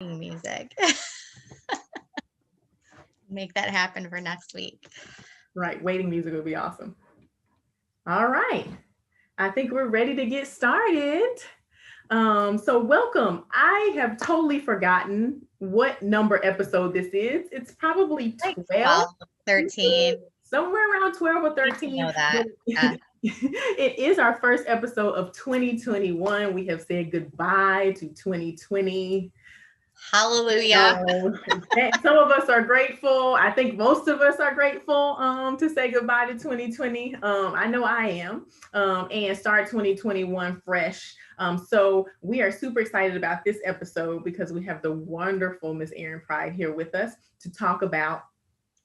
music. Make that happen for next week. Right. Waiting music would be awesome. All right. I think we're ready to get started. So welcome. I have totally forgotten what number episode this is. It's probably Like 12, 12, 13. somewhere around 12 or You should 13. know that. Yeah. It is our first episode of 2021. We have said goodbye to 2020. Hallelujah. Some of us are grateful. I think most of us are grateful to say goodbye to 2020. I know I am, and start 2021 fresh. So we are super excited about this episode because we have the wonderful Miss Erin Pride here with us to talk about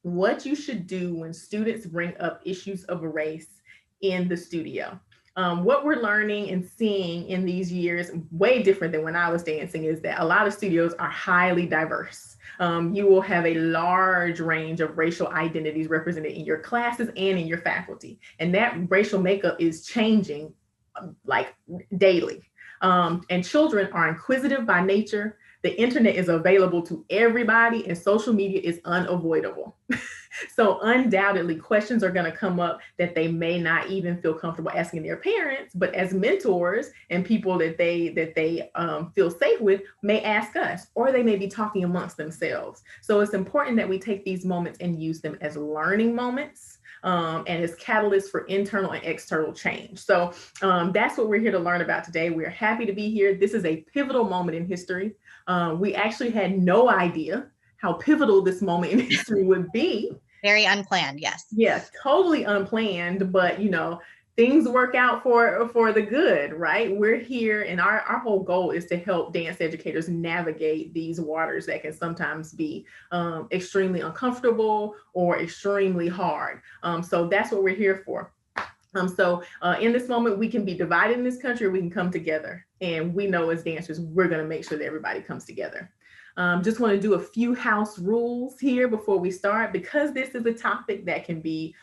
what you should do when students bring up issues of race in the studio. What we're learning and seeing in these years, way different than when I was dancing, is that a lot of studios are highly diverse. You will have a large range of racial identities represented in your classes and in your faculty. And that racial makeup is changing like daily. And children are inquisitive by nature. The internet is available to everybody, and social media is unavoidable. So undoubtedly questions are going to come up that they may not even feel comfortable asking their parents, but as mentors and people that they feel safe with may ask us, or they may be talking amongst themselves. So it's important that we take these moments and use them as learning moments, and as catalysts for internal and external change. So that's what we're here to learn about today. We're happy to be here. This is a pivotal moment in history. We actually had no idea how pivotal this moment in history would be. Very unplanned, yes. Yeah, totally unplanned, but things work out for the good, right? We're here, and our whole goal is to help dance educators navigate these waters that can sometimes be extremely uncomfortable or extremely hard. So that's what we're here for. So in this moment, we can be divided in this country, or we can come together. And we know as dancers, we're going to make sure that everybody comes together. Just want to do a few house rules here before we start, because this is a topic that can be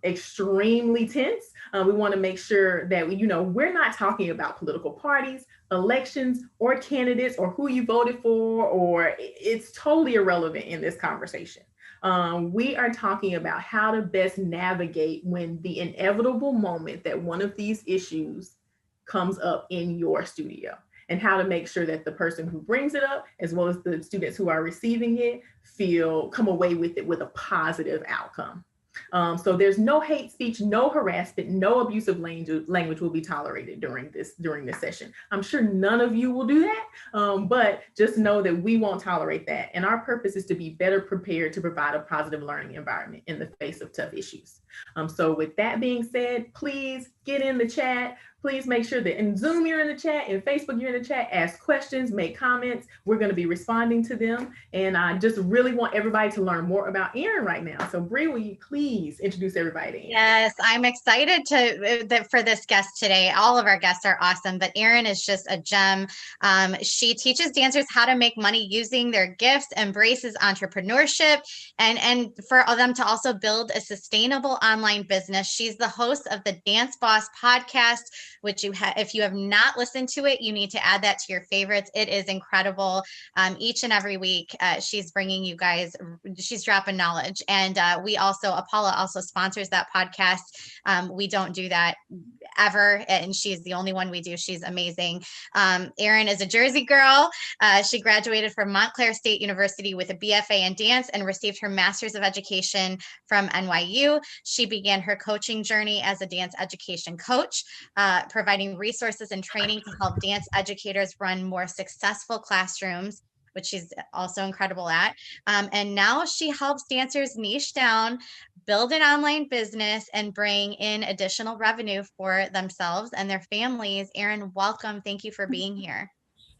extremely tense. We want to make sure that we're not talking about political parties, elections, or candidates, or who you voted for, or it's totally irrelevant in this conversation. We are talking about how to best navigate when the inevitable moment that one of these issues comes up in your studio, and how to make sure that the person who brings it up, as well as the students who are receiving it, come away with it with a positive outcome. So there's no hate speech, no harassment, no abusive language will be tolerated during this session. I'm sure none of you will do that, but just know that we won't tolerate that. And our purpose is to be better prepared to provide a positive learning environment in the face of tough issues. So with that being said, please get in the chat. Please make sure that in Zoom you're in the chat, in Facebook you're in the chat, ask questions, make comments. We're going to be responding to them. And I just really want everybody to learn more about Erin right now. So Bree, will you please introduce everybody to Erin? Yes, I'm excited for this guest today. All of our guests are awesome, but Erin is just a gem. She teaches dancers how to make money using their gifts, embraces entrepreneurship, and for them to also build a sustainable online business. She's the host of the Dance Boss podcast, which if you have not listened to it, you need to add that to your favorites. It is incredible. Each and every week, she's bringing you guys, she's dropping knowledge. And Apollo also sponsors that podcast. We don't do that ever, and she's the only one we do. She's amazing. Erin is a Jersey girl. She graduated from Montclair State University with a BFA in dance and received her Master's of Education from NYU. She began her coaching journey as a dance education coach, providing resources and training to help dance educators run more successful classrooms, which she's also incredible at. And now she helps dancers niche down, build an online business, and bring in additional revenue for themselves and their families. Erin, welcome. Thank you for being here.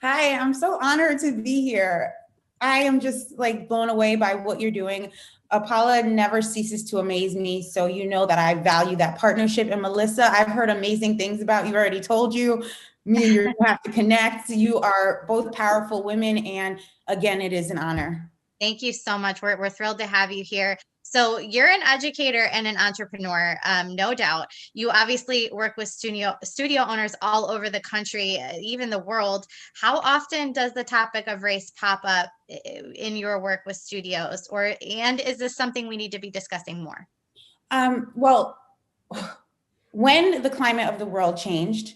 Hi, I'm so honored to be here. I am just blown away by what you're doing. Apollo never ceases to amaze me. So you know that I value that partnership. And Melissa, I've heard amazing things about you. I already told you. Me and you have to connect. You are both powerful women. And again, it is an honor. Thank you so much. We're thrilled to have you here. So you're an educator and an entrepreneur, no doubt. You obviously work with studio owners all over the country, even the world. How often does the topic of race pop up in your work with studios, and is this something we need to be discussing more? Well, when the climate of the world changed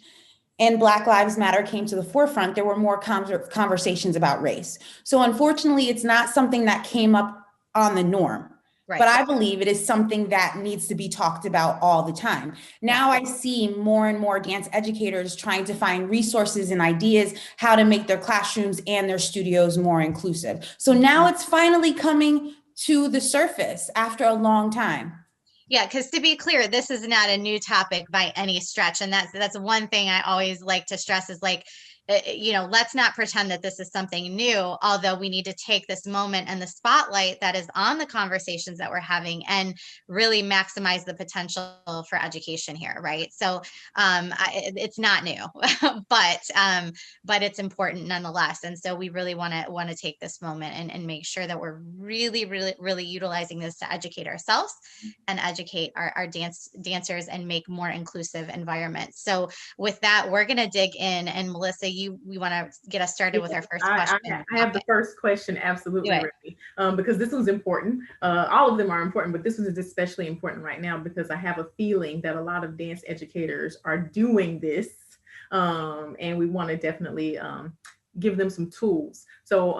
and Black Lives Matter came to the forefront, there were more conversations about race. So unfortunately, it's not something that came up on the norm. Right. But I believe it is something that needs to be talked about all the time. Now I see more and more dance educators trying to find resources and ideas how to make their classrooms and their studios more inclusive. So now it's finally coming to the surface after a long time. Yeah, because to be clear, this is not a new topic by any stretch. And that's one thing I always like to stress is like, let's not pretend that this is something new, although we need to take this moment and the spotlight that is on the conversations that we're having and really maximize the potential for education here, right? So it's not new, but it's important nonetheless. And so we really want to take this moment and make sure that we're really, really, really utilizing this to educate ourselves and educate our dancers and make more inclusive environments. So with that, we're going to dig in, and Melissa, we want to get us started with our first question. I have the first question absolutely ready, because this one's important. All of them are important, but this one is especially important right now because I have a feeling that a lot of dance educators are doing this, and we want to definitely give them some tools. So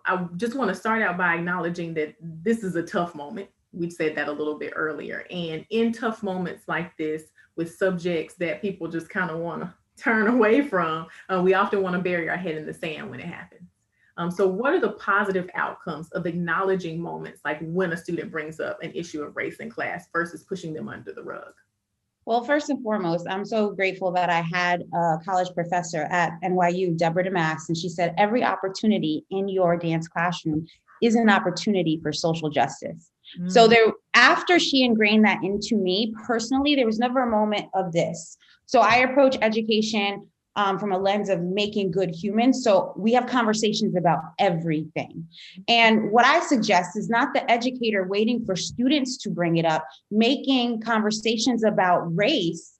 I just want to start out by acknowledging that this is a tough moment. We said that a little bit earlier, and in tough moments like this, with subjects that people just kind of want to turn away from, we often want to bury our head in the sand when it happens. So what are the positive outcomes of acknowledging moments like when a student brings up an issue of race in class versus pushing them under the rug? Well, first and foremost, I'm so grateful that I had a college professor at NYU, Deborah DeMax, and she said, every opportunity in your dance classroom is an opportunity for social justice. Mm. So after she ingrained that into me personally, there was never a moment of this. So I approach education from a lens of making good humans. So we have conversations about everything. And what I suggest is not the educator waiting for students to bring it up, making conversations about race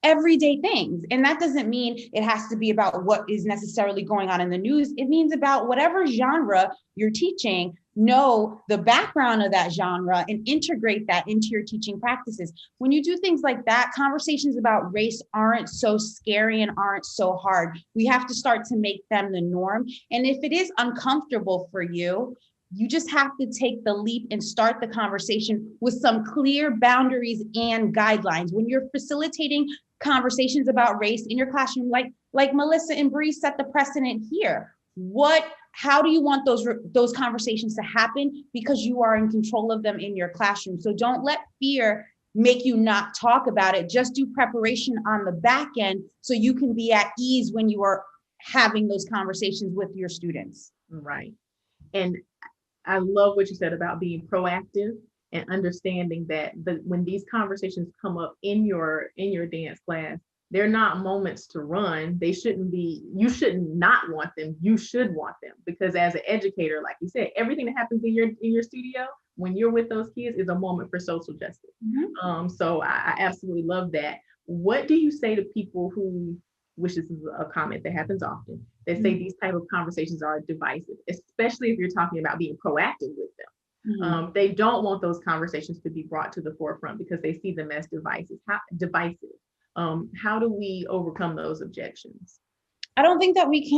everyday things. And that doesn't mean it has to be about what is necessarily going on in the news. It means about whatever genre you're teaching, know the background of that genre and integrate that into your teaching practices. When you do things like that, conversations about race aren't so scary and aren't so hard. We have to start to make them the norm. And if it is uncomfortable for you, you just have to take the leap and start the conversation with some clear boundaries and guidelines. When you're facilitating conversations about race in your classroom, like Melissa and Bree set the precedent here. How do you want those conversations to happen? Because you are in control of them in your classroom. So don't let fear make you not talk about it. Just do preparation on the back end so you can be at ease when you are having those conversations with your students. Right. And I love what you said about being proactive and understanding that when these conversations come up in your dance class, they're not moments to run. They shouldn't be, you should not want them. You should want them, because as an educator, like you said, everything that happens in your studio when you're with those kids is a moment for social justice. Mm-hmm. So I absolutely love that. What do you say to people who, which this is a comment that happens often, that say these type of conversations are divisive, especially if you're talking about being proactive with them? Mm-hmm. They don't want those conversations to be brought to the forefront because they see them as divisive. How do we overcome those objections? I don't think that we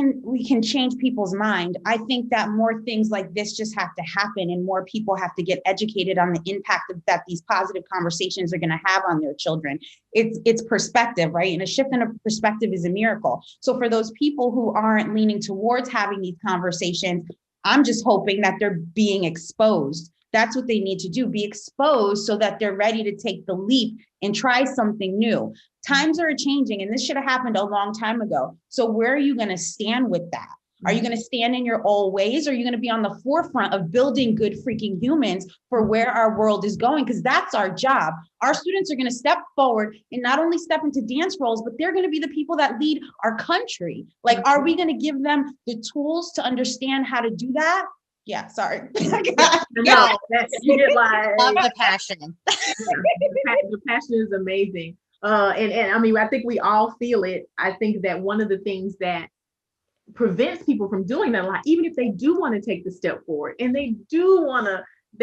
can change people's mind. I think that more things like this just have to happen, and more people have to get educated on the impact that these positive conversations are going to have on their children. It's perspective, right? And a shift in a perspective is a miracle. So for those people who aren't leaning towards having these conversations, I'm just hoping that they're being exposed. That's what they need to do, be exposed so that they're ready to take the leap and try something new. Times are changing, and this should have happened a long time ago. So where are you going to stand with that? Are you going to stand in your old ways? Or are you going to be on the forefront of building good freaking humans for where our world is going? Because that's our job. Our students are going to step forward and not only step into dance roles, but they're going to be the people that lead our country. Like, are we going to give them the tools to understand how to do that? Yeah, sorry. No, you get like Love the passion. the passion is amazing. And I mean, I think we all feel it. I think that one of the things that prevents people from doing that a lot, even if they do want to take the step forward and they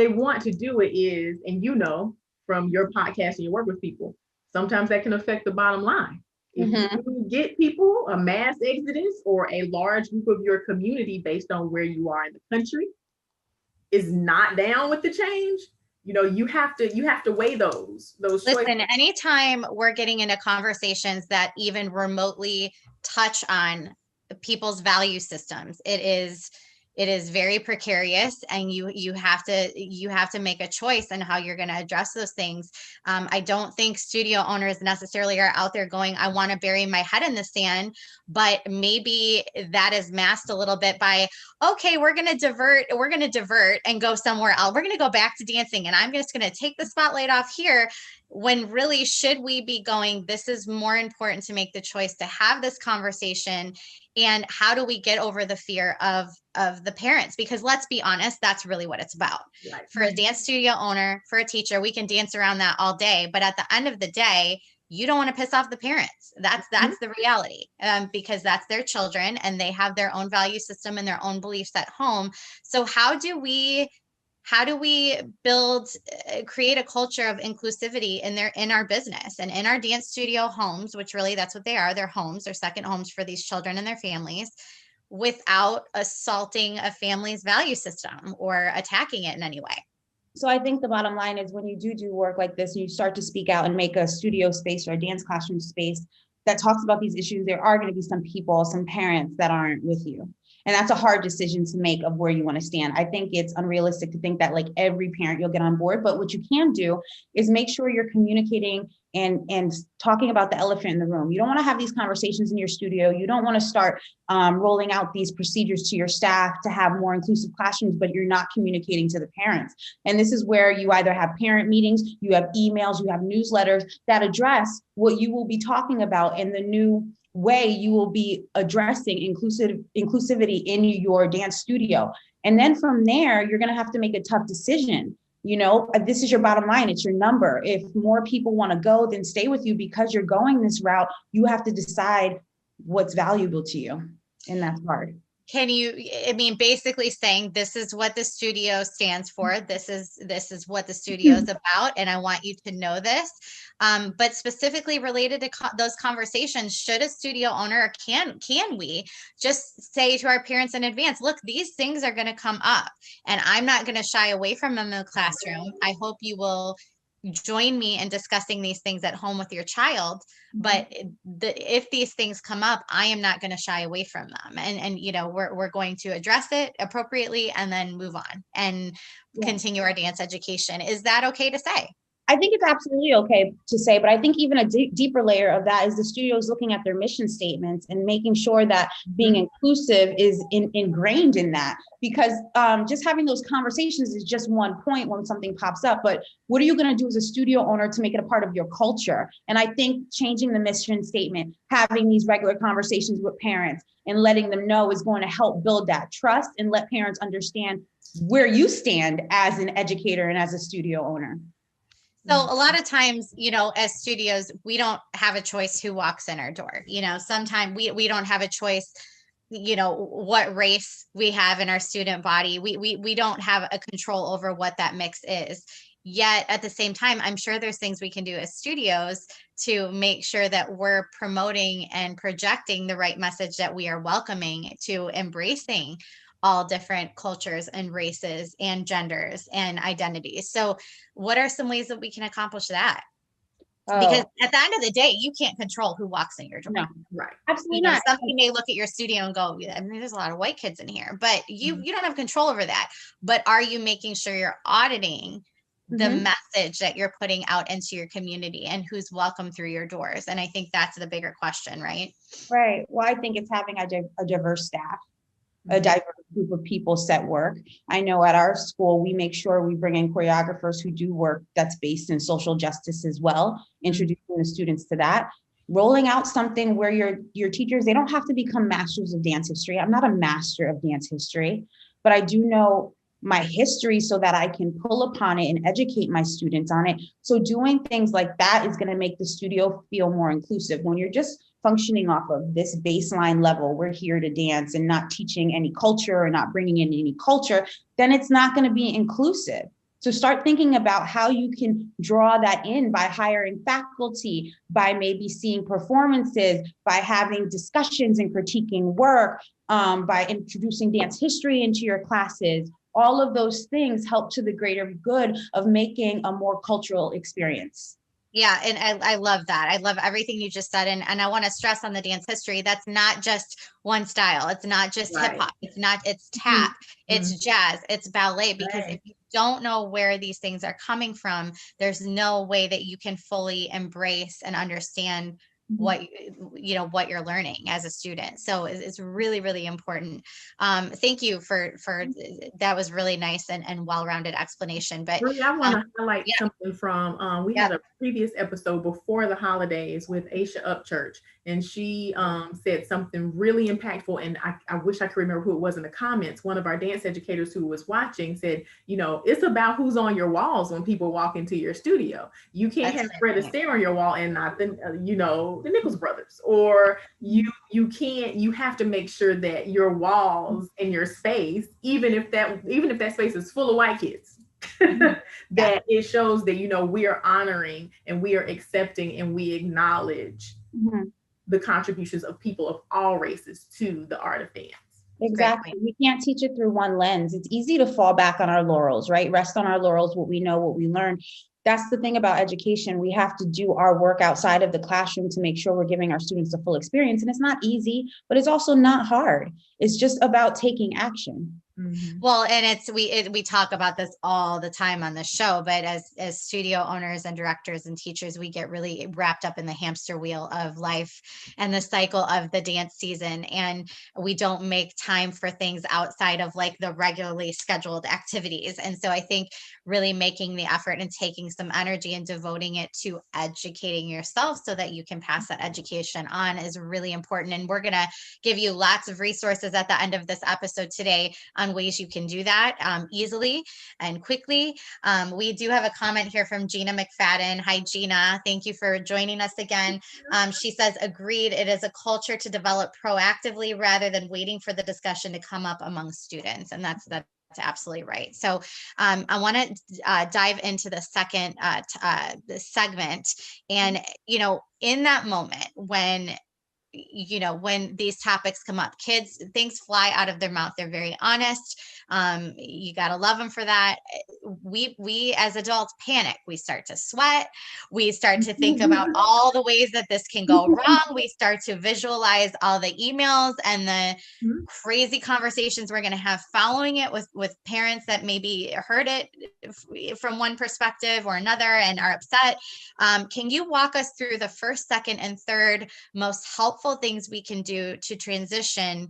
want to do it is, and you know, from your podcast and your work with people, sometimes that can affect the bottom line. If you get people, a mass exodus or a large group of your community based on where you are in the country is not down with the change, you know, you have to weigh those Listen, choices. anytime we're getting into conversations that even remotely touch on people's value systems, it is very precarious, and you have to make a choice on how you're going to address those things. I don't think studio owners necessarily are out there going, I want to bury my head in the sand, but maybe that is masked a little bit by, okay, we're going to divert and go somewhere else. We're going to go back to dancing, and I'm just going to take the spotlight off here, when really should we be going, this is more important to make the choice to have this conversation. And how do we get over the fear of the parents? Because let's be honest, that's really what it's about. Right. For a dance studio owner, for a teacher, we can dance around that all day. But at the end of the day, you don't want to piss off the parents. That's the reality, because that's their children and they have their own value system and their own beliefs at home. So how do we create a culture of inclusivity in our business and in our dance studio homes, which really that's what they are. They're homes, they're second homes for these children and their families, without assaulting a family's value system or attacking it in any way. So I think the bottom line is, when you do work like this, and you start to speak out and make a studio space or a dance classroom space that talks about these issues, there are going to be some people, some parents that aren't with you. And that's a hard decision to make of where you want to stand. I think it's unrealistic to think that like every parent you'll get on board, but what you can do is make sure you're communicating and talking about the elephant in the room. You don't want to have these conversations in your studio. You don't want to start rolling out these procedures to your staff to have more inclusive classrooms, but you're not communicating to the parents. And this is where you either have parent meetings, you have emails, you have newsletters that address what you will be talking about in the new way you will be addressing inclusivity in your dance studio. And then from there, you're going to have to make a tough decision. You know, this is your bottom line. It's your number. If more people want to go, then stay with you because you're going this route. You have to decide what's valuable to you. And that's hard. Basically saying this is what the studio stands for. This is what the studio is about. And I want you to know this. But specifically related to those conversations, should a studio owner, or can we just say to our parents in advance, look, these things are going to come up and I'm not going to shy away from them in the classroom. I hope you will join me in discussing these things at home with your child. But if these things come up, I am not going to shy away from them. And you know, we're going to address it appropriately and then move on and continue our dance education. Is that okay to say? I think it's absolutely okay to say, but I think even a deeper layer of that is the studios looking at their mission statements and making sure that being inclusive is ingrained in that. Because just having those conversations is just one point when something pops up. But what are you going to do as a studio owner to make it a part of your culture? And I think changing the mission statement, having these regular conversations with parents and letting them know is going to help build that trust and let parents understand where you stand as an educator and as a studio owner. So a lot of times, you know, as studios, we don't have a choice who walks in our door. You know, sometimes we don't have a choice, you know, what race we have in our student body. We don't have a control over what that mix is. Yet at the same time, I'm sure there's things we can do as studios to make sure that we're promoting and projecting the right message, that we are welcoming to embracing all different cultures and races and genders and identities. So what are some ways that we can accomplish that? Because at the end of the day, you can't control who walks in your door. No, right. Absolutely not. Somebody may look at your studio and go, I mean, there's a lot of white kids in here, but you don't have control over that. But are you making sure you're auditing the message that you're putting out into your community and who's welcome through your doors? And I think that's the bigger question, right? Right. Well, I think it's having a diverse staff, a diverse group of people set work. I know at our school, we make sure we bring in choreographers who do work that's based in social justice as well, introducing the students to that. Rolling out something where your teachers, they don't have to become masters of dance history. I'm not a master of dance history, but I do know my history so that I can pull upon it and educate my students on it. So doing things like that is going to make the studio feel more inclusive. When you're just functioning off of this baseline level, we're here to dance, and not teaching any culture or not bringing in any culture, then it's not going to be inclusive. So start thinking about how you can draw that in by hiring faculty, by maybe seeing performances, by having discussions and critiquing work, by introducing dance history into your classes. All of those things help to the greater good of making a more cultural experience. Yeah, and I love that. I love everything you just said. And I want to stress on the dance history, that's not just one style. It's not just hip hop. It's tap, it's jazz, it's ballet. Because if you don't know where these things are coming from, there's no way that you can fully embrace and understand what you're learning as a student. So it's really, really important. Thank you for that. Was really nice and well-rounded explanation. But really, I want to highlight something from we had a previous episode before the holidays with Aisha Upchurch, and she said something really impactful, and I wish I could remember who it was in the comments. One of our dance educators who was watching said, it's about who's on your walls when people walk into your studio. You can't have Fred Astaire on your wall and not the Nichols brothers, or you have to make sure that your walls and your space, even if that space is full of white kids, that it shows that we are honoring and we are accepting and we acknowledge the contributions of people of all races to the art of dance. Exactly. We can't teach it through one lens. It's easy to fall back on our laurels, right? Rest on our laurels, what we know, what we learned. That's the thing about education. We have to do our work outside of the classroom to make sure we're giving our students the full experience. And it's not easy, but it's also not hard. It's just about taking action. Well, and we talk about this all the time on the show, but as studio owners and directors and teachers, we get really wrapped up in the hamster wheel of life and the cycle of the dance season, and we don't make time for things outside of like the regularly scheduled activities. And so I think really making the effort and taking some energy and devoting it to educating yourself so that you can pass that education on is really important. And we're going to give you lots of resources at the end of this episode today on ways you can do that easily and quickly. We do have a comment here from Gina McFadden. Hi, Gina. Thank you for joining us again. She says, agreed, it is a culture to develop proactively rather than waiting for the discussion to come up among students. And that's absolutely right. So I want to dive into the second segment. And, in that moment when these topics come up, kids, things fly out of their mouth. They're very honest. You got to love them for that. We as adults panic. We start to sweat. We start to think about all the ways that this can go wrong. We start to visualize all the emails and the crazy conversations we're going to have following it with parents that maybe heard it from one perspective or another and are upset. Can you walk us through the first, second, and third most helpful things we can do to transition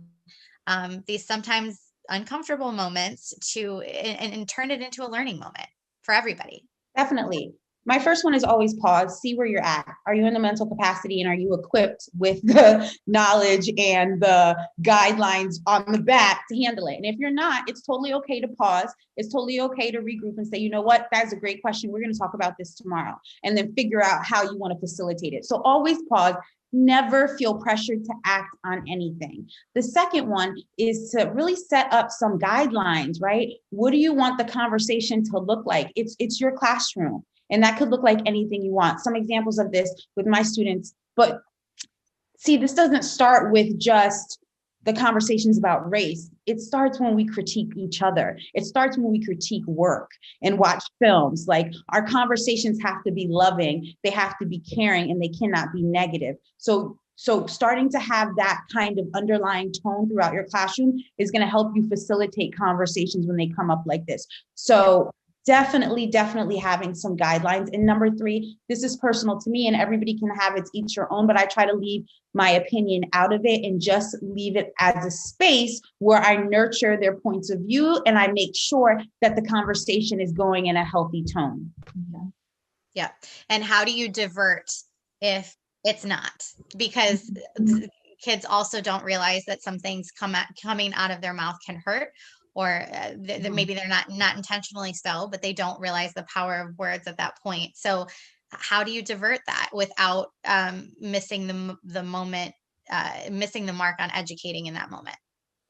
these sometimes uncomfortable moments and turn it into a learning moment for everybody? Definitely. My first one is always pause, see where you're at. Are you in the mental capacity and are you equipped with the knowledge and the guidelines on the back to handle it? And if you're not, it's totally okay to pause. It's totally okay to regroup and say, you know what, that's a great question. We're going to talk about this tomorrow, and then figure out how you want to facilitate it. So always pause. Never feel pressured to act on anything. The second one is to really set up some guidelines, right? What do you want the conversation to look like? It's your classroom, and that could look like anything you want. Some examples of this with my students, but see, this doesn't start with just the conversations about race. It starts when we critique each other. It starts when we critique work and watch films. Like, our conversations have to be loving, they have to be caring, and they cannot be negative. So starting to have that kind of underlying tone throughout your classroom is going to help you facilitate conversations when they come up like this. So definitely having some guidelines. And number three, this is personal to me and everybody can have it's each your own, but I try to leave my opinion out of it and just leave it as a space where I nurture their points of view and I make sure that the conversation is going in a healthy tone. Yeah. And how do you divert if it's not? Because kids also don't realize that some things coming out of their mouth can hurt, maybe they're not intentionally so, but they don't realize the power of words at that point. So how do you divert that without missing the moment, missing the mark on educating in that moment?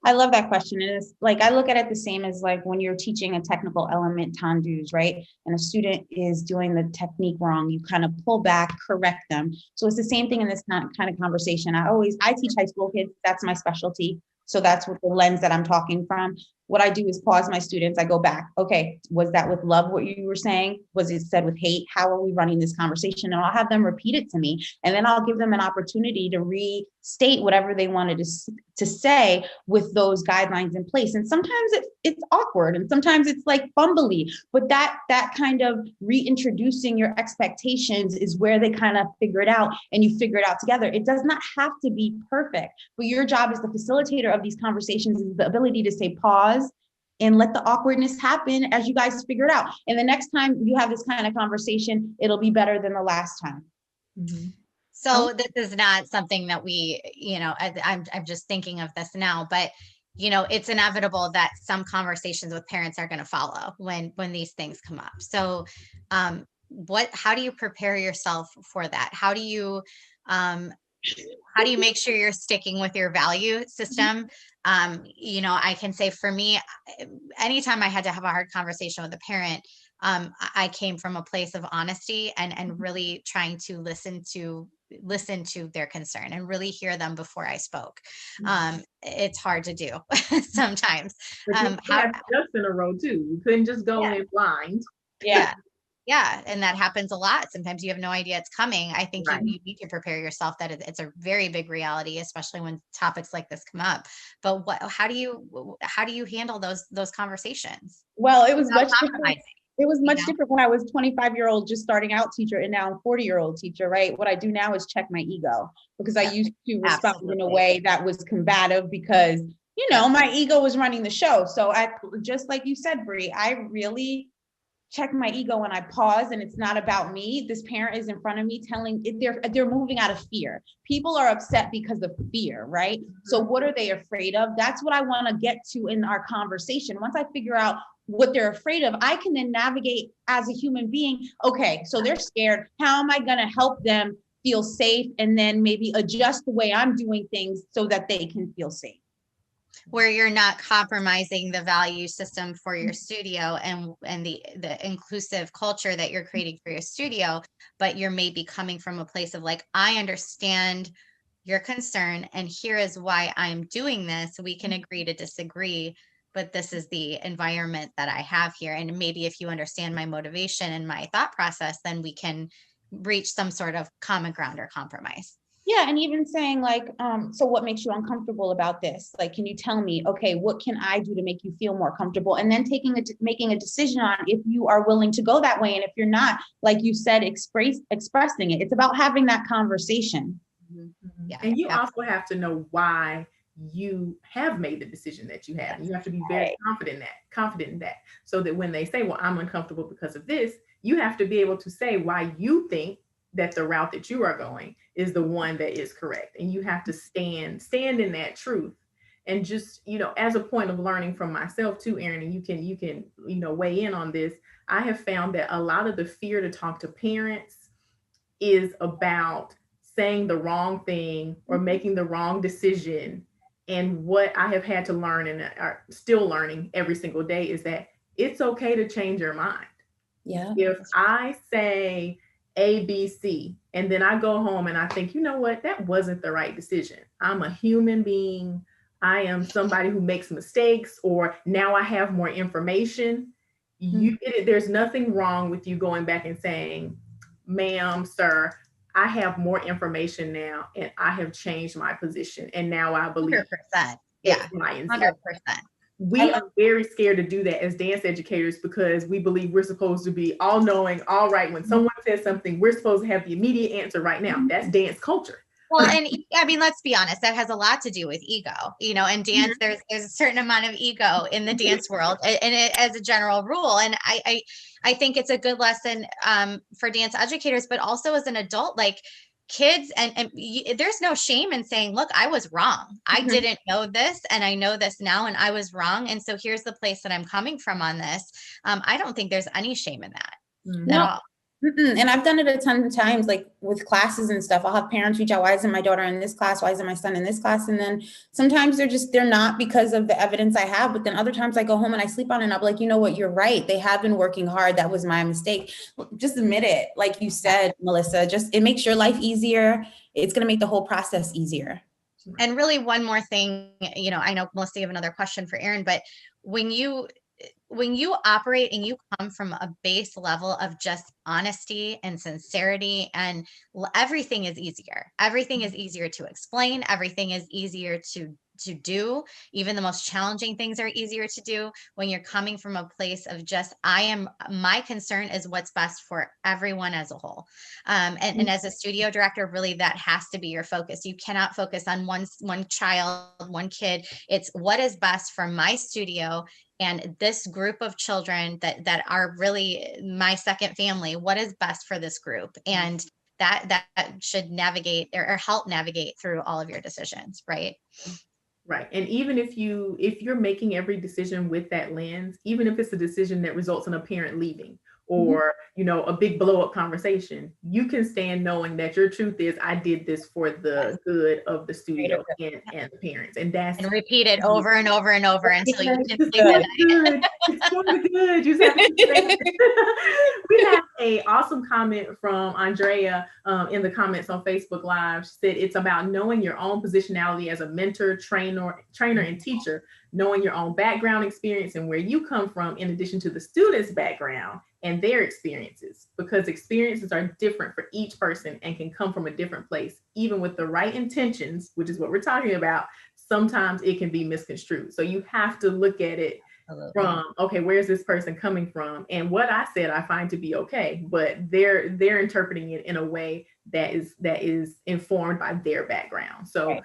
I love that question. And it's like, I look at it the same as like when you're teaching a technical element, tendus, right? And a student is doing the technique wrong, you kind of pull back, correct them. So it's the same thing in this kind of conversation. I teach high school kids. That's my specialty. So that's what the lens that I'm talking from. What I do is pause my students. I go back. Okay, was that with love what you were saying? Was it said with hate? How are we running this conversation? And I'll have them repeat it to me. And then I'll give them an opportunity to restate whatever they wanted to say with those guidelines in place. And sometimes it's awkward and sometimes it's like fumbly, but that kind of reintroducing your expectations is where they kind of figure it out and you figure it out together. It does not have to be perfect, but your job as the facilitator of these conversations is the ability to say pause and let the awkwardness happen as you guys figure it out. And the next time you have this kind of conversation, it'll be better than the last time. Mm-hmm. So this is not something that we, I'm just thinking of this now, but it's inevitable that some conversations with parents are going to follow when these things come up. So how do you prepare yourself for that? How do you make sure you're sticking with your value system? I can say for me, anytime I had to have a hard conversation with a parent, I came from a place of honesty and really trying to listen to their concern and really hear them before I spoke. It's hard to do sometimes. But you have ducks in a row too. You couldn't just go in blind. Yeah. Yeah. And that happens a lot. Sometimes you have no idea it's coming. I think you need to prepare yourself that it's a very big reality, especially when topics like this come up. But how do you handle those conversations? Well, it was much different. It was much different when I was 25-year-old, just starting out teacher, and now I'm 40-year-old teacher, right? What I do now is check my ego because I used to respond in a way that was combative because, my ego was running the show. So just like you said, Bree, I really check my ego and I pause, and it's not about me. This parent is in front of me telling they're moving out of fear. People are upset because of fear, right? So what are they afraid of? That's what I want to get to in our conversation. Once I figure out what they're afraid of, I can then navigate as a human being. Okay, so they're scared. How am I going to help them feel safe? And then maybe adjust the way I'm doing things so that they can feel safe. Where you're not compromising the value system for your studio and the inclusive culture that you're creating for your studio, but you're maybe coming from a place of like, I understand your concern and here is why I'm doing this. We can agree to disagree, but this is the environment that I have here. And maybe if you understand my motivation and my thought process, then we can reach some sort of common ground or compromise. Yeah. And even saying like, so what makes you uncomfortable about this? Like, can you tell me, okay, what can I do to make you feel more comfortable? And then making a decision on if you are willing to go that way. And if you're not, like you said, expressing it. It's about having that conversation. Mm-hmm. Yeah. And you also have to know why you have made the decision that you have. You have to be very confident in that, so that when they say, well, I'm uncomfortable because of this, you have to be able to say why you think that the route that you are going is the one that is correct. And you have to stand in that truth. And just, as a point of learning from myself too, Erin, and you can, weigh in on this. I have found that a lot of the fear to talk to parents is about saying the wrong thing or making the wrong decision. And what I have had to learn and are still learning every single day is that it's okay to change your mind. Yeah. If I say A, B, C, and then I go home and I think, you know what, that wasn't the right decision. I'm a human being. I am somebody who makes mistakes, or now I have more information. There's nothing wrong with you going back and saying, ma'am, sir, I have more information now and I have changed my position. And now I believe 100%. Yeah, 100%. We are very scared to do that as dance educators because we believe we're supposed to be all knowing, all right. When someone says something, we're supposed to have the immediate answer right now. That's dance culture. Well, and I mean, let's be honest, that has a lot to do with ego, in dance, there's a certain amount of ego in the dance world and as a general rule. And I think it's a good lesson for dance educators, but also as an adult, like, kids, there's no shame in saying, look, I was wrong. I didn't know this, and I know this now, and I was wrong. And so here's the place that I'm coming from on this. I don't think there's any shame in that at all. And I've done it a ton of times, like with classes and stuff. I'll have parents reach out, why isn't my daughter in this class? Why isn't my son in this class? And then sometimes they're not because of the evidence I have, but then other times I go home and I sleep on it and I'll be like, you know what, you're right. They have been working hard. That was my mistake. Just admit it. Like you said, Melissa, it makes your life easier. It's going to make the whole process easier. And really one more thing, I know Melissa, you have another question for Erin, but when you operate and you come from a base level of just honesty and sincerity, and everything is easier. Everything is easier to explain. Everything is easier to do. Even the most challenging things are easier to do when you're coming from a place of just, my concern is what's best for everyone as a whole. And as a studio director, really that has to be your focus. You cannot focus on one child, one kid. It's what is best for my studio and this group of children that are really my second family. What is best for this group? And that should navigate or help navigate through all of your decisions, right? Right. And even if you're making every decision with that lens, even if it's a decision that results in a parent leaving or, a big blow up conversation, you can stand knowing that your truth is, I did this for the good of the studio and the parents. And repeat it over and over and over until you can sleep at night. It's for the good. You have to We have an awesome comment from Andrea in the comments on Facebook Live. She said, it's about knowing your own positionality as a mentor, trainer, and teacher, knowing your own background experience and where you come from, in addition to the student's background and their experiences, because experiences are different for each person and can come from a different place. Even with the right intentions, which is what we're talking about, sometimes it can be misconstrued. So you have to look at it from, okay, where's this person coming from? And what I said, I find to be okay, but they're interpreting it in a way that is informed by their background. So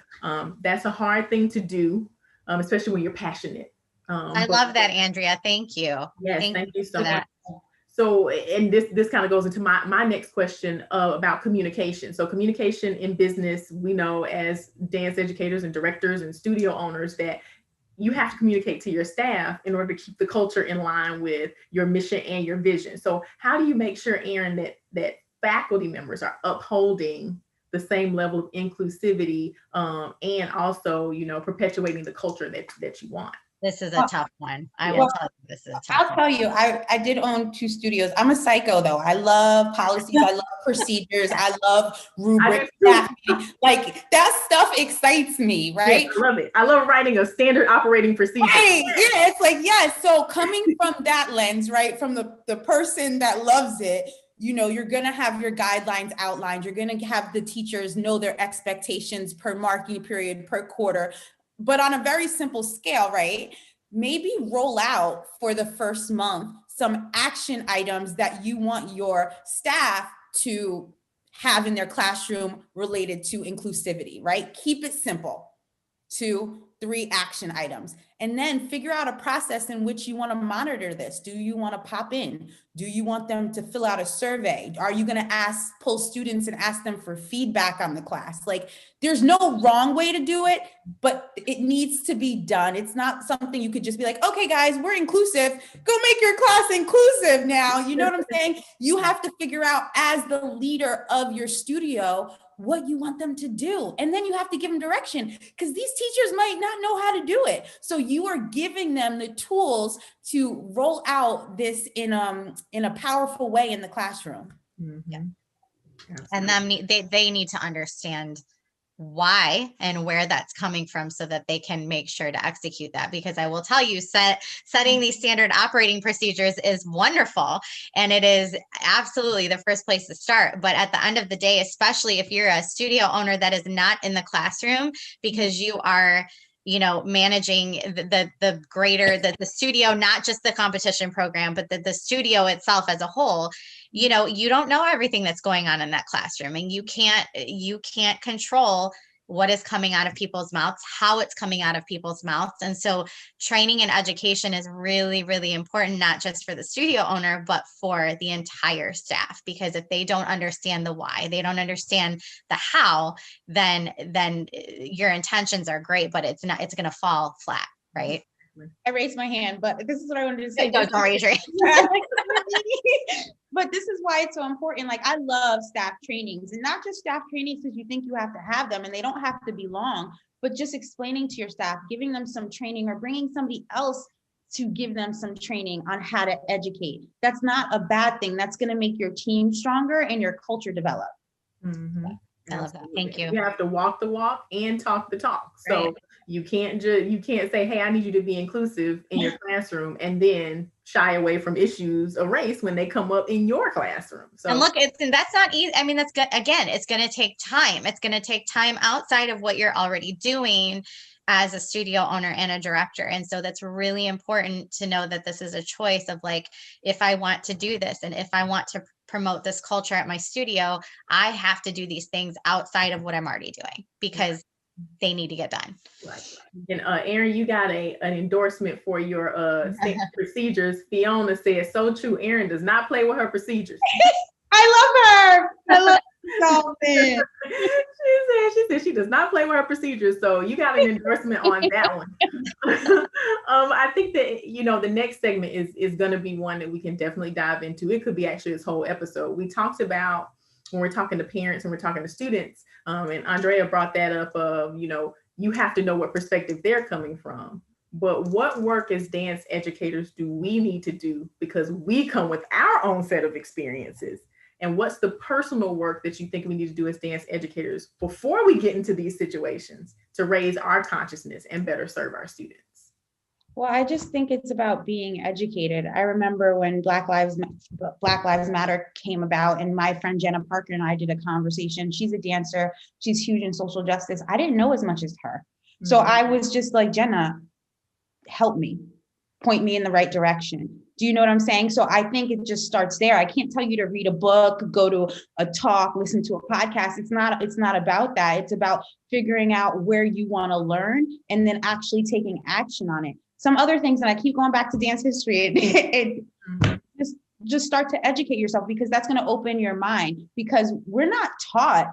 that's a hard thing to do, especially when you're passionate. I love that, Andrea. Thank you. Yes, thank you so much. So, and this kind of goes into my next question about communication. So communication in business, we know as dance educators and directors and studio owners that you have to communicate to your staff in order to keep the culture in line with your mission and your vision. So how do you make sure, Erin, that faculty members are upholding the same level of inclusivity and also, perpetuating the culture that you want? This is a tough one. I will tell you, this is a tough one. I'll tell you, I did own 2 studios. I'm a psycho though. I love policies. I love procedures. I love rubrics. Like that stuff excites me, right? Yes, I love it. I love writing a standard operating procedure. Right. Yeah, it's like, yes. So coming from that lens, right, from the person that loves it, you're going to have your guidelines outlined. You're going to have the teachers know their expectations per marking period, per quarter. But on a very simple scale, right? Maybe roll out for the first month some action items that you want your staff to have in their classroom related to inclusivity, right? Keep it simple. 2, 3 action items. And then figure out a process in which you want to monitor this. Do you want to pop in? Do you want them to fill out a survey? Are you going to pull students and ask them for feedback on the class? Like, there's no wrong way to do it, but it needs to be done. It's not something you could just be like, okay, guys, we're inclusive. Go make your class inclusive now. You know what I'm saying? You have to figure out, as the leader of your studio, what you want them to do. And then you have to give them direction, because these teachers might not know how to do it. So you are giving them the tools to roll out this in a powerful way in the classroom. Yeah. And they need to understand why and where that's coming from so that they can make sure to execute that. Because I will tell you, setting these standard operating procedures is wonderful, and it is absolutely the first place to start. But at the end of the day, especially if you're a studio owner that is not in the classroom, because you are managing the greater, the studio, not just the competition program, but the studio itself as a whole, you don't know everything that's going on in that classroom, and you can't control what is coming out of people's mouths, how it's coming out of people's mouths. And so training and education is really, really important, not just for the studio owner, but for the entire staff. Because if they don't understand the why, they don't understand the how, then your intentions are great, but it's going to fall flat, right? I raised my hand, but this is what I wanted to say. Don't raise your hand. But this is why it's so important. Like, I love staff trainings, and not just staff trainings because you think you have to have them, and they don't have to be long, but just explaining to your staff, giving them some training, or bringing somebody else to give them some training on how to educate. That's not a bad thing. That's going to make your team stronger and your culture develop. Mm-hmm. I love that. Thank you. You have to walk the walk and talk the talk. So you can't say, hey, I need you to be inclusive in your classroom, and then shy away from issues of race when they come up in your classroom. So, and look, that's not easy. I mean, that's good. Again, it's going to take time. It's going to take time outside of what you're already doing as a studio owner and a director. And so that's really important to know that this is a choice of, like, if I want to do this, and if I want to promote this culture at my studio, I have to do these things outside of what I'm already doing, because they need to get done. Right. And Erin, you got an endorsement for your procedures. Fiona says, so true. Erin does not play with her procedures. I love her. I love Dolphin. She said she does not play with her procedures. So you got an endorsement on that one. I think that, the next segment is going to be one that we can definitely dive into. It could be actually this whole episode. We talked about, when we're talking to parents and we're talking to students, and Andrea brought that up of, you have to know what perspective they're coming from. But what work as dance educators do we need to do, because we come with our own set of experiences? And what's the personal work that you think we need to do as dance educators before we get into these situations to raise our consciousness and better serve our students? Well, I just think it's about being educated. I remember when Black Lives Matter came about, and my friend Jenna Parker and I did a conversation. She's a dancer. She's huge in social justice. I didn't know as much as her. Mm-hmm. So I was just like, Jenna, help me, point me in the right direction. Do you know what I'm saying? So I think it just starts there. I can't tell you to read a book, go to a talk, listen to a podcast. It's not about that. It's about figuring out where you want to learn and then actually taking action on it. Some other things, and I keep going back to dance history, just start to educate yourself, because that's going to open your mind, because we're not taught.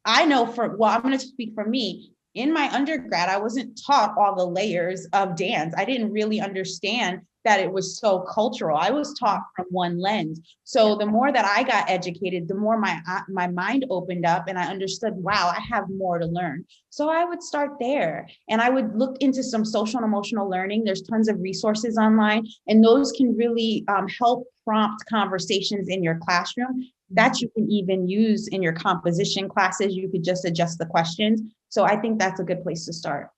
I know I'm going to speak for me. In my undergrad, I wasn't taught all the layers of dance. I didn't really understand that it was so cultural. I was taught from one lens. So the more that I got educated, the more my mind opened up, and I understood, wow, I have more to learn. So I would start there, and I would look into some social and emotional learning. There's tons of resources online, and those can really help prompt conversations in your classroom that you can even use in your composition classes. You could just adjust the questions. So I think that's a good place to start.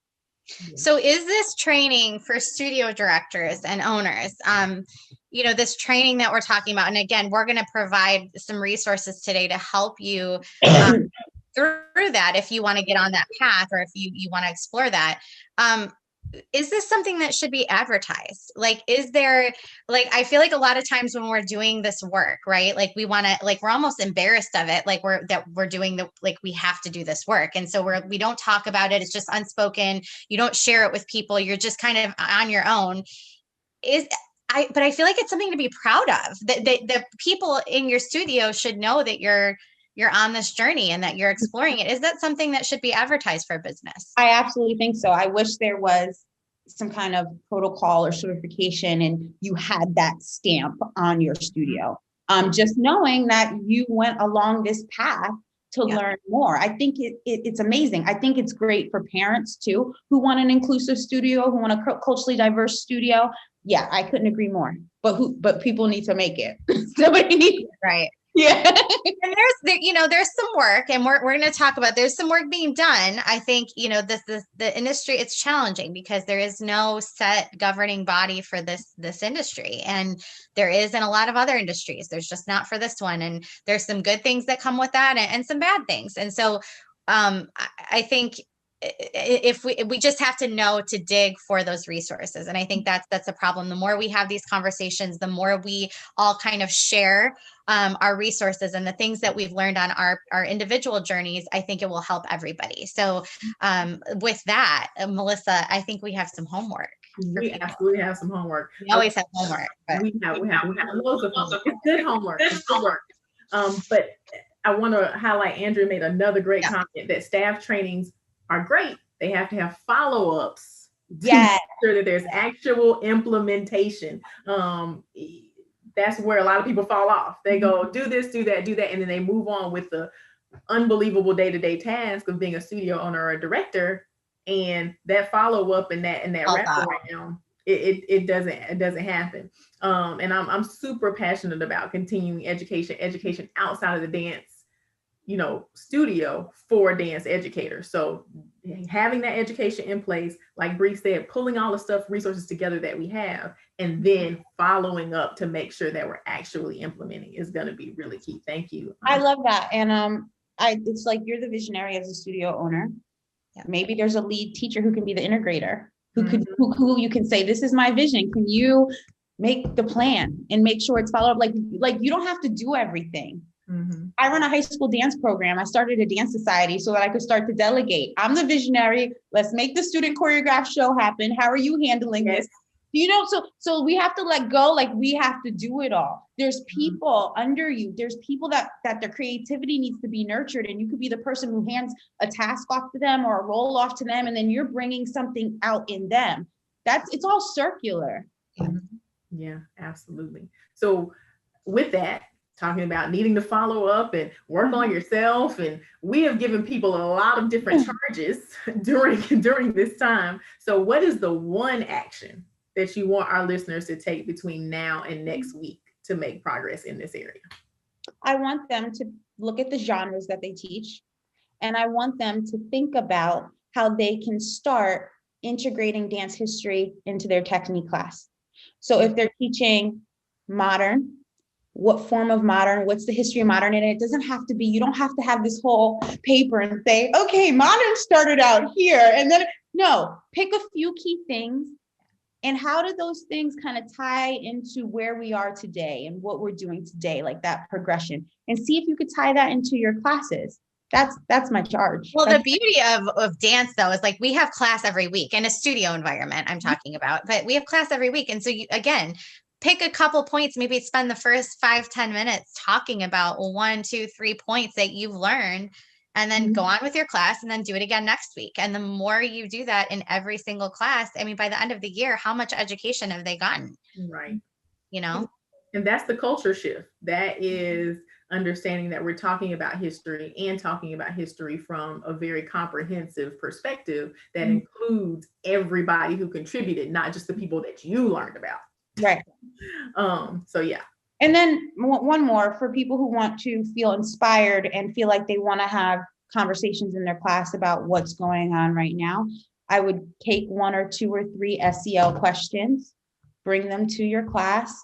So is this training for studio directors and owners, this training that we're talking about? And again, we're going to provide some resources today to help you through that if you want to get on that path, or if you want to explore that. Is this something that should be advertised? Like, is there, like, I feel like a lot of times when we're doing this work, right? Like, we want to, like, we're almost embarrassed of it. Like, we're doing we have to do this work. And so we don't talk about it. It's just unspoken. You don't share it with people. You're just kind of on your own. But I feel like it's something to be proud of. The people in your studio should know that you're on this journey and that you're exploring it. Is that something that should be advertised for a business? I absolutely think so. I wish there was some kind of protocol or certification and you had that stamp on your studio. Just knowing that you went along this path to learn more. I think it's amazing. I think it's great for parents too, who want an inclusive studio, who want a culturally diverse studio. Yeah, I couldn't agree more. But people need to make it. Somebody needs right. Yeah. And there's some work, and we're going to talk about, there's some work being done. I think, the industry, it's challenging because there is no set governing body for this industry. And there is in a lot of other industries. There's just not for this one. And there's some good things that come with that and some bad things. And so I think if we just have to know to dig for those resources. And I think that's a problem. The more we have these conversations, the more we all kind of share our resources and the things that we've learned on our individual journeys, I think it will help everybody. So with that, Melissa, I think we have some homework. We absolutely have some homework. We always have homework. But we have loads of homework. It's good homework. It's good work. But I want to highlight, Andrea made another great comment that staff trainings are great. They have to have follow-ups to make sure that there's actual implementation. That's where a lot of people fall off. They go, do this, do that, and then they move on with the unbelievable day-to-day task of being a studio owner or a director, and that follow-up and that wraparound, it doesn't happen. And I'm super passionate about continuing education outside of the dance, studio for dance educators. So having that education in place, like Bree said, pulling all the resources together that we have, and then following up to make sure that we're actually implementing is going to be really key. Thank you. I love that. And it's like, you're the visionary as a studio owner. Yeah. Maybe there's a lead teacher who can be the integrator, who you can say, this is my vision. Can you make the plan and make sure it's followed up? Like you don't have to do everything. Mm-hmm. I run a high school dance program. I started a dance society so that I could start to delegate. I'm the visionary. Let's make the student choreographed show happen. How are you handling this? So we have to let go. Like, we have to do it all. There's people under you. There's people that their creativity needs to be nurtured. And you could be the person who hands a task off to them or a role off to them. And then you're bringing something out in them. It's all circular. Yeah, absolutely. So with that, talking about needing to follow up and work on yourself. And we have given people a lot of different charges during this time. So what is the one action that you want our listeners to take between now and next week to make progress in this area? I want them to look at the genres that they teach. And I want them to think about how they can start integrating dance history into their technique class. So if they're teaching modern, what form of modern, what's the history of modern? And it doesn't have to be, you don't have to have this whole paper and say, okay, modern started out here. And then, no, pick a few key things. And how do those things kind of tie into where we are today and what we're doing today, like that progression, and see if you could tie that into your classes. That's my charge. Well, the beauty of dance, though, is like we have class every week in a studio environment I'm talking about, but we have class every week. And so again, pick a couple points, maybe spend the first 5-10 minutes talking about 1, 2, 3 points that you've learned, and then go on with your class and then do it again next week. And the more you do that in every single class, I mean, by the end of the year, how much education have they gotten? Right. And that's the culture shift. That is understanding that we're talking about history and talking about history from a very comprehensive perspective that includes everybody who contributed, not just the people that you learned about. Right. So yeah. And then one more for people who want to feel inspired and feel like they want to have conversations in their class about what's going on right now. I would take 1 or 2 or 3 SEL questions, bring them to your class,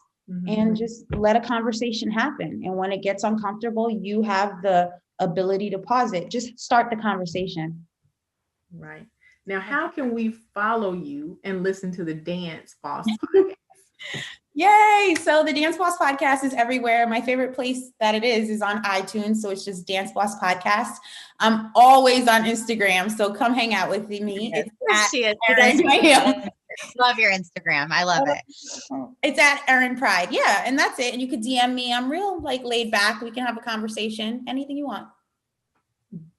and just let a conversation happen. And when it gets uncomfortable, you have the ability to pause it. Just start the conversation. Right. Now, how can we follow you and listen to the Dance Boss podcast? Yay! So the Dance Boss podcast is everywhere. My favorite place that it is on iTunes. So it's just Dance Boss Podcast. I'm always on Instagram. So come hang out with me. Love your Instagram. I love it. It's at Erin Pride. Yeah. And that's it. And you could DM me. I'm real laid back. We can have a conversation. Anything you want.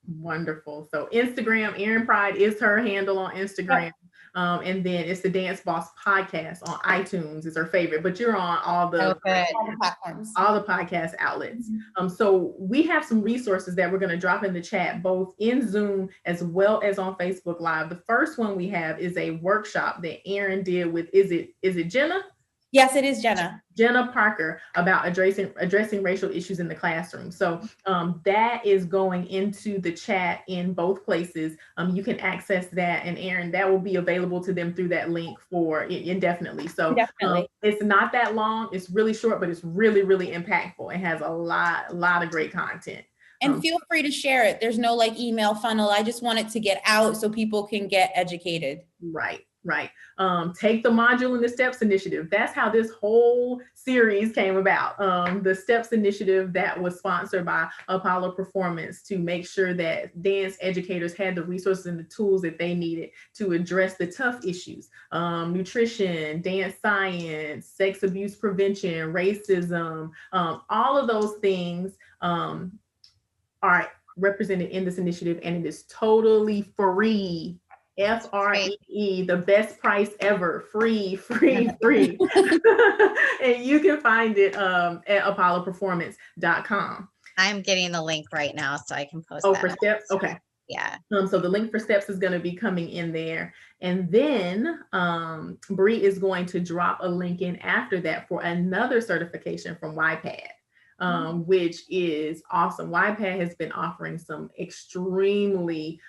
Wonderful. So Instagram, Erin Pride is her handle on Instagram. And then it's the Dance Boss Podcast on iTunes is her favorite, but you're on all the platforms, all the podcast outlets. So we have some resources that we're going to drop in the chat, both in Zoom as well as on Facebook Live. The first one we have is a workshop that Erin did with, is it Jenna? Yes, it is Jenna Parker, about addressing racial issues in the classroom. So that is going into the chat in both places. You can access that, and Erin, that will be available to them through that link for indefinitely. So it's not that long. It's really short, but it's really, really impactful. It has a lot of great content. And feel free to share it. There's no like email funnel. I just want it to get out so people can get educated. Right. Take the module in the STEPS initiative. That's how this whole series came about. The STEPS initiative that was sponsored by Apollo Performance to make sure that dance educators had the resources and the tools that they needed to address the tough issues. Nutrition, dance science, sex abuse prevention, racism, all of those things are represented in this initiative, and it is totally free. FREE, the best price ever, free. And you can find it at apolloperformance.com. I'm getting the link right now so I can post that. For STEPS? Okay. Yeah. So the link for STEPS is going to be coming in there. And then Bree is going to drop a link in after that for another certification from YPAD. Which is awesome. YPAD has been offering some extremely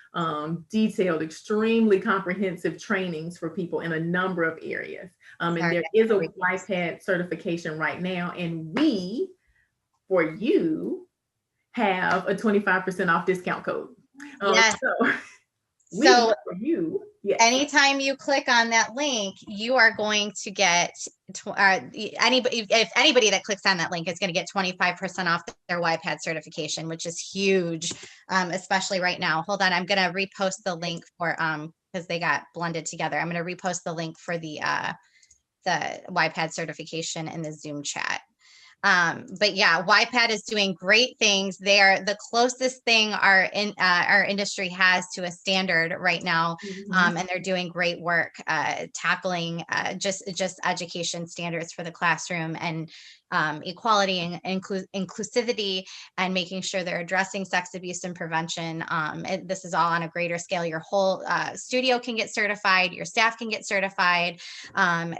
detailed, extremely comprehensive trainings for people in a number of areas. And there is a YPAD certification right now, and we, for you, have a 25% off discount code. Yes. So for you, yes. Anytime you click on that link, you are going to get anybody that clicks on that link is going to get 25% off their YPAD certification, which is huge, especially right now. Hold on, I'm going to repost the link for because they got blended together. I'm going to repost the link for the YPAD certification in the Zoom chat. But yeah, YPAD is doing great things. They are the closest thing our industry has to a standard right now. And they're doing great work tackling just education standards for the classroom and equality and inclusivity, and making sure they're addressing sex abuse and prevention. This is all on a greater scale. Your whole studio can get certified, your staff can get certified.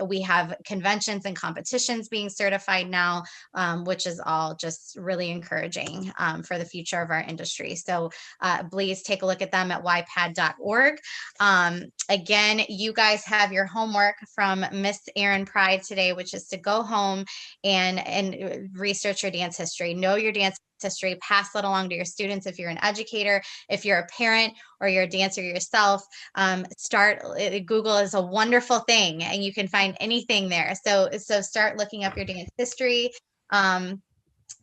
We have conventions and competitions being certified now, which is all just really encouraging for the future of our industry. So please take a look at them at ypad.org. Again, you guys have your homework from Miss Erin Pride today, which is to go home and research your dance history, know your dance history, pass that along to your students. If you're an educator, if you're a parent, or you're a dancer yourself, Google is a wonderful thing, and you can find anything there. So start looking up your dance history.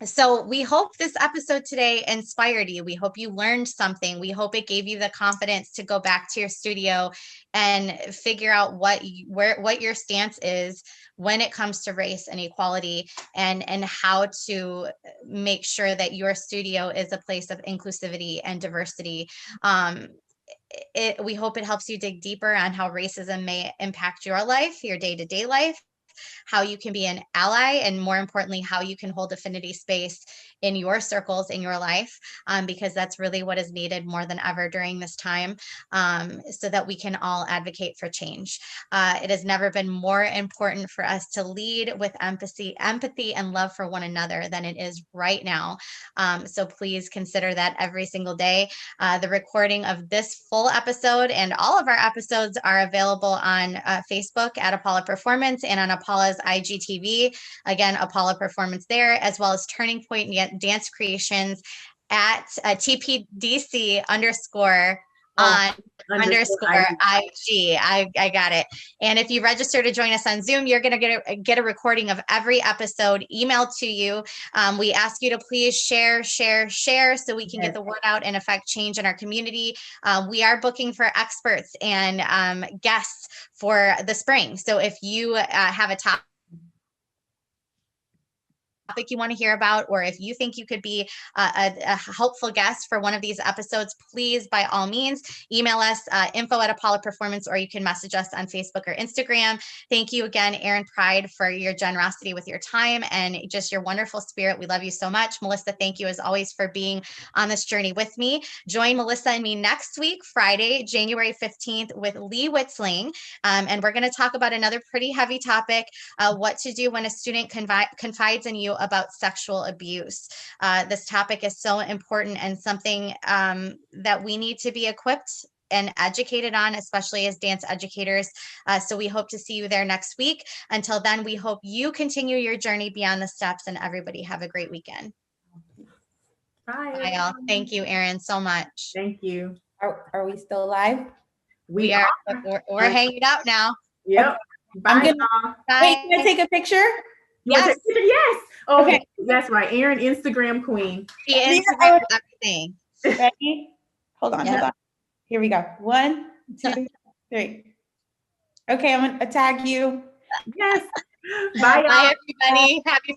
So we hope this episode today inspired you. We hope you learned something. We hope it gave you the confidence to go back to your studio and figure out what your stance is when it comes to race and equality, and how to make sure that your studio is a place of inclusivity and diversity. We hope it helps you dig deeper on how racism may impact your life, your day-to-day life, how you can be an ally, and more importantly, how you can hold affinity space in your circles, in your life, because that's really what is needed more than ever during this time, so that we can all advocate for change. It has never been more important for us to lead with empathy and love for one another than it is right now. So please consider that every single day. The recording of this full episode and all of our episodes are available on Facebook at Apollo Performance and on Apollo's IGTV. Again, Apollo Performance there, as well as Turning Point Dance Creations at TPDC _ IG. I got it. And if you register to join us on Zoom, you're going to get a recording of every episode emailed to you. We ask you to please share so we can get the word out and affect change in our community. We are booking for experts and guests for the spring. So if you have a topic you want to hear about, or if you think you could be a helpful guest for one of these episodes, please, by all means, email us info@Apollo Performance, or you can message us on Facebook or Instagram. Thank you again, Erin Pride, for your generosity with your time and just your wonderful spirit. We love you so much. Melissa, thank you as always for being on this journey with me. Join Melissa and me next week, Friday, January 15th, with Lee Witzling, and we're going to talk about another pretty heavy topic, what to do when a student confides in you about sexual abuse. This topic is so important and something that we need to be equipped and educated on, especially as dance educators. So we hope to see you there next week. Until then, we hope you continue your journey beyond the steps, and everybody have a great weekend. Bye. Bye, y'all. Thank you, Erin, so much. Thank you. Are we still live? We are. We're hanging out now. Yep. Bye. I'm gonna y'all. Bye. wait. Can I take a picture? You want to Yes. take a picture? Yes. Oh, Okay. that's right. Erin, Instagram queen. She Instagrams everything. Ready? Hold on. Yep. Hold on. Here we go. 1, 2, 3. Okay, I'm gonna tag you. Yes. Bye, y'all. Bye, everybody. Happy